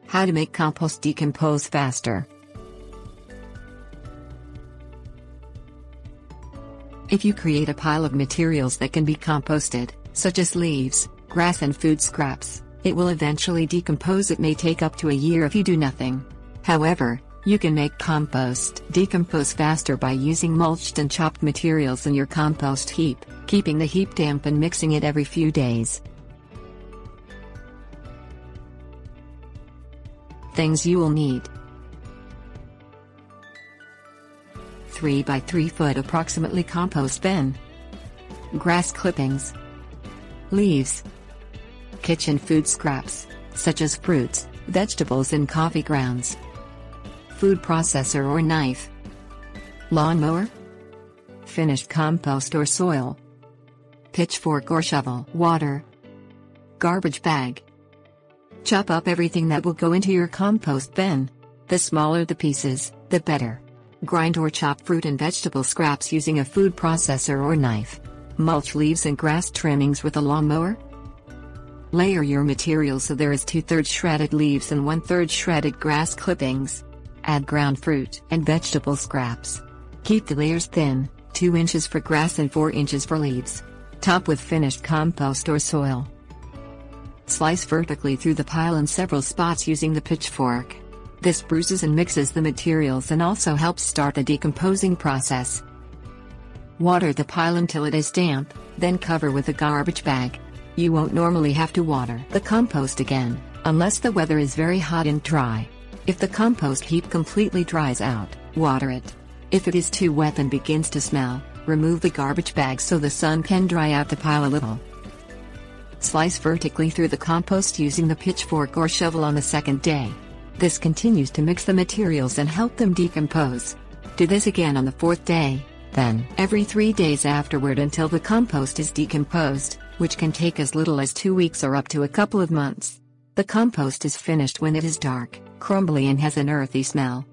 How to make compost decompose faster. If you create a pile of materials that can be composted, such as leaves, grass and food scraps, it will eventually decompose. It may take up to a year if you do nothing. However, you can make compost decompose faster by using mulched and chopped materials in your compost heap, keeping the heap damp and mixing it every few days. Things you will need: 3 by 3 foot approximately compost bin, grass clippings, leaves, kitchen food scraps, such as fruits, vegetables and coffee grounds, food processor or knife, lawnmower, finished compost or soil, pitchfork or shovel, water, garbage bag. Chop up everything that will go into your compost bin. The smaller the pieces, the better. Grind or chop fruit and vegetable scraps using a food processor or knife. Mulch leaves and grass trimmings with a lawnmower. Layer your material so there is 2/3 shredded leaves and 1/3 shredded grass clippings. Add ground fruit and vegetable scraps. Keep the layers thin, 2 inches for grass and 4 inches for leaves. Top with finished compost or soil. Slice vertically through the pile in several spots using the pitchfork. This bruises and mixes the materials and also helps start the decomposing process. Water the pile until it is damp, then cover with a garbage bag. You won't normally have to water the compost again, unless the weather is very hot and dry. If the compost heap completely dries out, water it. If it is too wet and begins to smell, remove the garbage bag so the sun can dry out the pile a little. Slice vertically through the compost using the pitchfork or shovel on the second day. This continues to mix the materials and help them decompose. Do this again on the 4th day, then every 3 days afterward until the compost is decomposed, which can take as little as 2 weeks or up to a couple of months. The compost is finished when it is dark, crumbly and has an earthy smell.